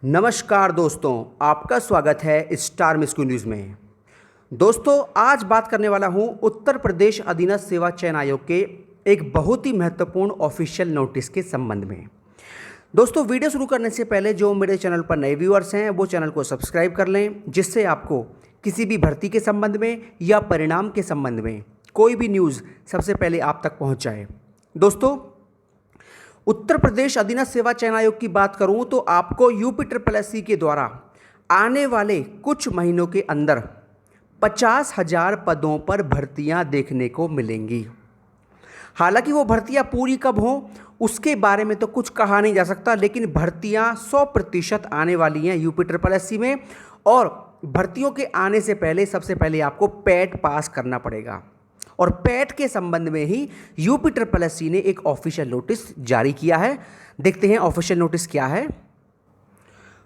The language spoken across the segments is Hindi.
नमस्कार दोस्तों, आपका स्वागत है स्टार मिस्कू न्यूज़ में। दोस्तों, आज बात करने वाला हूं उत्तर प्रदेश अधीनस्थ सेवा चयन आयोग के एक बहुत ही महत्वपूर्ण ऑफिशियल नोटिस के संबंध में। दोस्तों, वीडियो शुरू करने से पहले जो मेरे चैनल पर नए व्यूअर्स हैं वो चैनल को सब्सक्राइब कर लें, जिससे आपको किसी भी भर्ती के संबंध में या परिणाम के संबंध में कोई भी न्यूज़ सबसे पहले आप तक पहुँच जाए। दोस्तों, उत्तर प्रदेश अधीनस्थ सेवा चयन आयोग की बात करूं तो आपको यूपी के द्वारा आने वाले कुछ महीनों के अंदर 50,000 पदों पर भर्तियां देखने को मिलेंगी। हालांकि वो भर्तियां पूरी कब हों उसके बारे में तो कुछ कहा नहीं जा सकता, लेकिन भर्तियां 100% आने वाली हैं यूपी में। और भर्तियों के आने से पहले सबसे पहले आपको पैट पास करना पड़ेगा, और पैट के संबंध में ही यूपी ने एक ऑफिशियल नोटिस जारी किया है। देखते हैं ऑफिशियल नोटिस क्या है।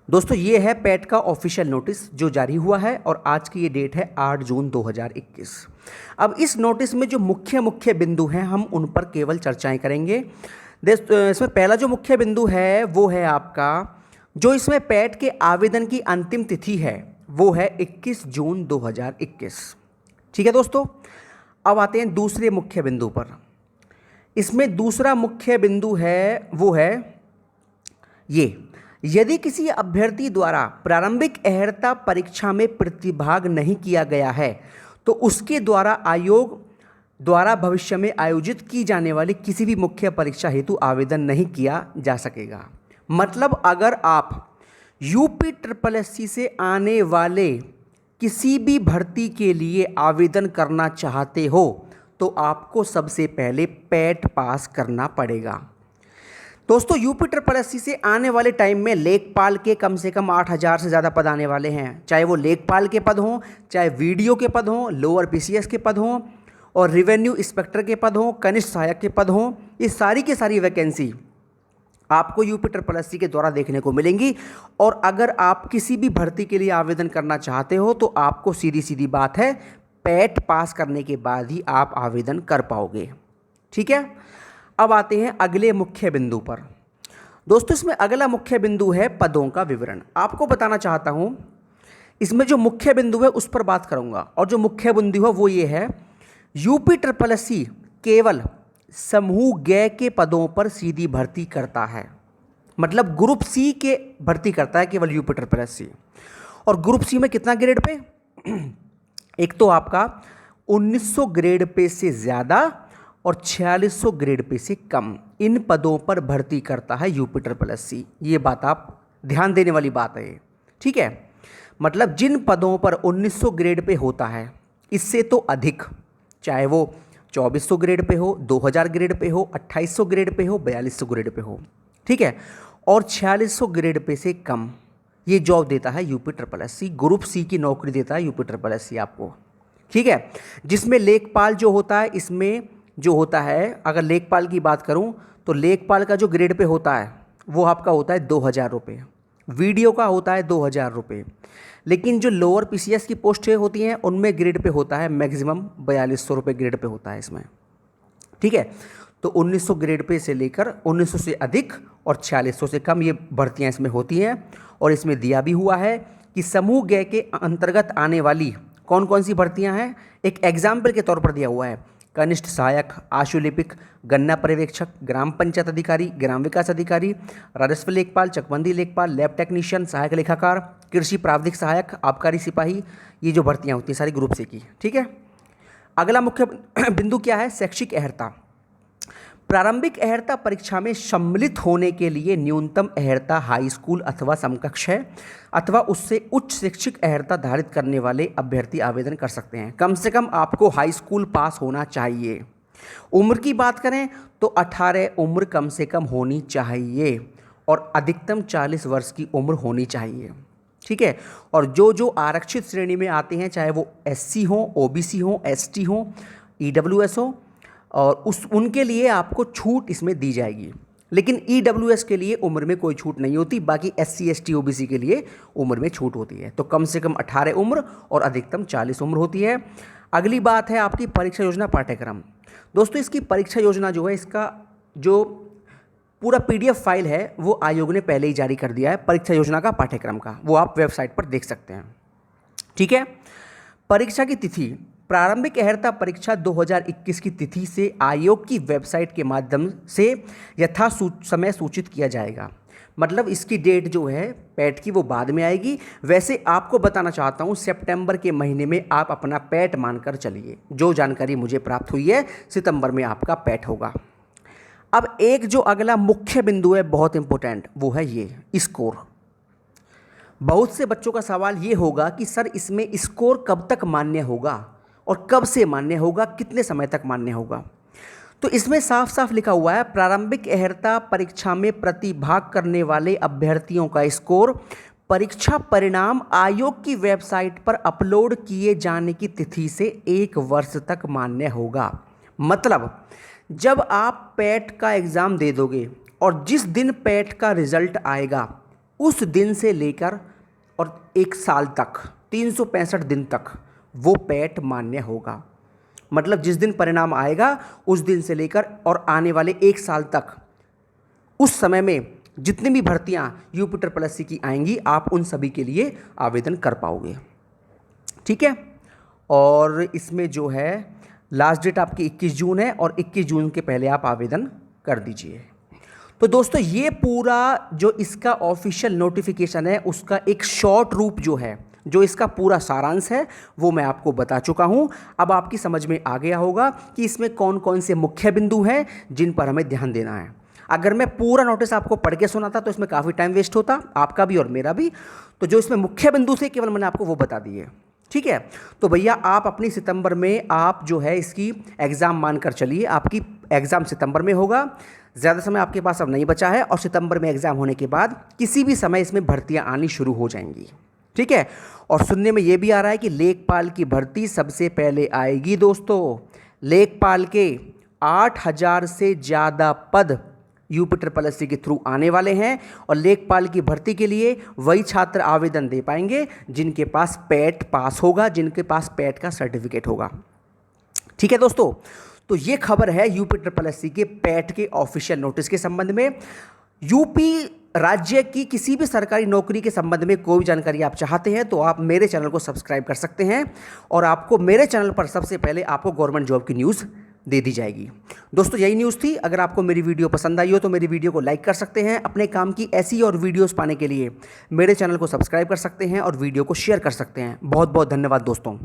दोस्तों, ये है पैट का ऑफिशियल नोटिस जो जारी हुआ है, और आज की ये डेट है 8 जून 2021। अब इस नोटिस में जो मुख्य मुख्य बिंदु हैं हम उन पर केवल चर्चाएं करेंगे। इसमें पहला जो मुख्य बिंदु है वो है आपका, जो इसमें पैट के आवेदन की अंतिम तिथि है वो है 21 जून 2021। ठीक है दोस्तों, अब आते हैं दूसरे मुख्य बिंदु पर। इसमें दूसरा मुख्य बिंदु है वो है ये, यदि किसी अभ्यर्थी द्वारा प्रारंभिक अहर्ता परीक्षा में प्रतिभाग नहीं किया गया है तो उसके द्वारा आयोग द्वारा भविष्य में आयोजित की जाने वाली किसी भी मुख्य परीक्षा हेतु आवेदन नहीं किया जा सकेगा। मतलब अगर आप यूपी से आने वाले किसी भी भर्ती के लिए आवेदन करना चाहते हो तो आपको सबसे पहले पैट पास करना पड़ेगा। दोस्तों, यूपी से आने वाले टाइम में लेखपाल के कम से कम 8,000 से ज़्यादा पद आने वाले हैं, चाहे वो लेखपाल के पद हों, चाहे वीडियो के पद हों, लोअर पीसीएस के पद हों, और रेवेन्यू इंस्पेक्टर के पद हों, कनिष्ठ सहायक के पद हों। ये सारी की सारी वैकेंसी आपको यूपी के द्वारा देखने को मिलेंगी। और अगर आप किसी भी भर्ती के लिए आवेदन करना चाहते हो तो आपको सीधी सीधी बात है, पैट पास करने के बाद ही आप आवेदन कर पाओगे। ठीक है, अब आते हैं अगले मुख्य बिंदु पर। दोस्तों, इसमें अगला मुख्य बिंदु है पदों का विवरण। आपको बताना चाहता हूं, इसमें जो मुख्य बिंदु है उस पर बात करूंगा, और जो मुख्य बिंदु है वो ये है, यूपी केवल समूह ग के पदों पर सीधी भर्ती करता है। मतलब ग्रुप सी के भर्ती करता है केवल यूपी। और ग्रुप सी में कितना ग्रेड पे? एक तो आपका 1900 ग्रेड पे से ज़्यादा और 4600 ग्रेड पे से कम, इन पदों पर भर्ती करता है यूपी। ये बात आप ध्यान देने वाली बात है। ठीक है, मतलब जिन पदों पर 1900 ग्रेड पे होता है, इससे तो अधिक, चाहे वो 2400 ग्रेड पे हो, 2000 ग्रेड पे हो, 2800 ग्रेड पे हो, 4200 ग्रेड पे हो, ठीक है, और 4600 ग्रेड पे से कम, ये जॉब देता है यूपी। ग्रुप सी की नौकरी देता है यूपी आपको। ठीक है, जिसमें लेखपाल जो होता है, इसमें जो होता है, अगर लेखपाल की बात करूं तो लेखपाल का जो ग्रेड पे होता है वो आपका होता है 2000 रुपये, वीडियो का होता है 2000 रुपये। लेकिन जो लोअर पीसीएस की पोस्टें होती हैं उनमें ग्रेड पे होता है मैक्सिमम 4200 रुपये ग्रेड पे होता है इसमें। ठीक है, तो 1900 ग्रेड पे से लेकर 1900 से अधिक और 4600 से कम ये भर्तियां इसमें होती हैं। और इसमें दिया भी हुआ है कि समूह ग के अंतर्गत आने वाली कौन कौन सी भर्तियां हैं। एक एग्जाम्पल के तौर पर दिया हुआ है, कनिष्ठ सहायक, आशुलिपिक, गन्ना पर्यवेक्षक, ग्राम पंचायत अधिकारी, ग्राम विकास अधिकारी, राजस्व लेखपाल, चकबंदी लेखपाल, लैब टेक्नीशियन, सहायक लेखाकार, कृषि प्राविधिक सहायक, आबकारी सिपाही, ये जो भर्तियां होती हैं सारी ग्रुप से की। ठीक है, अगला मुख्य बिंदु क्या है? शैक्षिक अहर्ता। प्रारंभिक अहर्ता परीक्षा में सम्मिलित होने के लिए न्यूनतम अहर्ता हाई स्कूल अथवा समकक्ष है, अथवा उससे उच्च शैक्षिक अहर्ता धारित करने वाले अभ्यर्थी आवेदन कर सकते हैं। कम से कम आपको हाई स्कूल पास होना चाहिए। उम्र की बात करें तो 18 उम्र कम से कम होनी चाहिए, और अधिकतम 40 वर्ष की उम्र होनी चाहिए। ठीक है, और जो जो आरक्षित श्रेणी में आते हैं, चाहे वो एससी हो, ओबीसी हो, एसटी हो, ईडब्ल्यूएस हो, और उनके लिए आपको छूट इसमें दी जाएगी। लेकिन ईडब्ल्यूएस के लिए उम्र में कोई छूट नहीं होती, बाकी एससी एसटी ओबीसी के लिए उम्र में छूट होती है। तो कम से कम 18 उम्र और अधिकतम 40 उम्र होती है। अगली बात है आपकी परीक्षा योजना पाठ्यक्रम। दोस्तों, इसकी परीक्षा योजना जो है, इसका जो पूरा पीडीएफ फाइल है वो आयोग ने पहले ही जारी कर दिया है परीक्षा योजना का पाठ्यक्रम का, वो आप वेबसाइट पर देख सकते हैं। ठीक है। परीक्षा की तिथि, प्रारंभिक अहर्ता परीक्षा 2021 की तिथि से आयोग की वेबसाइट के माध्यम से यथा समय सूचित किया जाएगा। मतलब इसकी डेट जो है पैट की वो बाद में आएगी। वैसे आपको बताना चाहता हूँ सितंबर के महीने में आप अपना पैट मानकर चलिए। जो जानकारी मुझे प्राप्त हुई है सितंबर में आपका पैट होगा। अब एक जो अगला मुख्य बिंदु है बहुत इंपॉर्टेंट, वो है ये स्कोर। बहुत से बच्चों का सवाल ये होगा कि सर इसमें स्कोर कब तक मान्य होगा और कब से मान्य होगा, कितने समय तक मान्य होगा। तो इसमें साफ साफ लिखा हुआ है प्रारंभिक अहर्ता परीक्षा में प्रतिभाग करने वाले अभ्यर्थियों का स्कोर परीक्षा परिणाम आयोग की वेबसाइट पर अपलोड किए जाने की तिथि से 1 वर्ष तक मान्य होगा। मतलब जब आप पैट का एग्ज़ाम दे दोगे और जिस दिन पैट का रिजल्ट आएगा उस दिन से लेकर और 1 साल तक 365 दिन तक वो पैट मान्य होगा। मतलब जिस दिन परिणाम आएगा उस दिन से लेकर और आने वाले 1 साल तक उस समय में जितनी भी भर्तियां यूपी SSC की आएंगी आप उन सभी के लिए आवेदन कर पाओगे। ठीक है। और इसमें जो है लास्ट डेट आपकी 21 जून है और 21 जून के पहले आप आवेदन कर दीजिए। तो दोस्तों ये पूरा जो इसका ऑफिशियल नोटिफिकेशन है उसका एक शॉर्ट रूप जो है, जो इसका पूरा सारांश है वो मैं आपको बता चुका हूं। अब आपकी समझ में आ गया होगा कि इसमें कौन कौन से मुख्य बिंदु हैं जिन पर हमें ध्यान देना है। अगर मैं पूरा नोटिस आपको पढ़ के सुनाता तो इसमें काफ़ी टाइम वेस्ट होता, आपका भी और मेरा भी। तो जो इसमें मुख्य बिंदु थे केवल मैंने आपको वो बता दिए। ठीक है। तो भैया आप अपनी सितंबर में आप जो है इसकी एग्ज़ाम मानकर चलिए, आपकी एग्ज़ाम सितंबर में होगा। ज़्यादा समय आपके पास अब नहीं बचा है और सितंबर में एग्ज़ाम होने के बाद किसी भी समय इसमें भर्तियां आनी शुरू हो जाएंगी। ठीक है। और सुनने में ये भी आ रहा है कि लेखपाल की भर्ती सबसे पहले आएगी। दोस्तों लेखपाल के 8000 से ज़्यादा पद यूपी SSC के थ्रू आने वाले हैं और लेखपाल की भर्ती के लिए वही छात्र आवेदन दे पाएंगे जिनके पास पैट पास होगा, जिनके पास पैट का सर्टिफिकेट होगा। ठीक है दोस्तों। तो ये खबर है यूपी SSC के पैट के ऑफिशियल नोटिस के संबंध में। यूपी राज्य की किसी भी सरकारी नौकरी के संबंध में कोई भी जानकारी आप चाहते हैं तो आप मेरे चैनल को सब्सक्राइब कर सकते हैं और आपको मेरे चैनल पर सबसे पहले आपको गवर्नमेंट जॉब की न्यूज़ दे दी जाएगी। दोस्तों यही न्यूज़ थी। अगर आपको मेरी वीडियो पसंद आई हो तो मेरी वीडियो को लाइक कर सकते हैं। अपने काम की ऐसी और वीडियोस पाने के लिए मेरे चैनल को सब्सक्राइब कर सकते हैं और वीडियो को शेयर कर सकते हैं। बहुत बहुत धन्यवाद दोस्तों।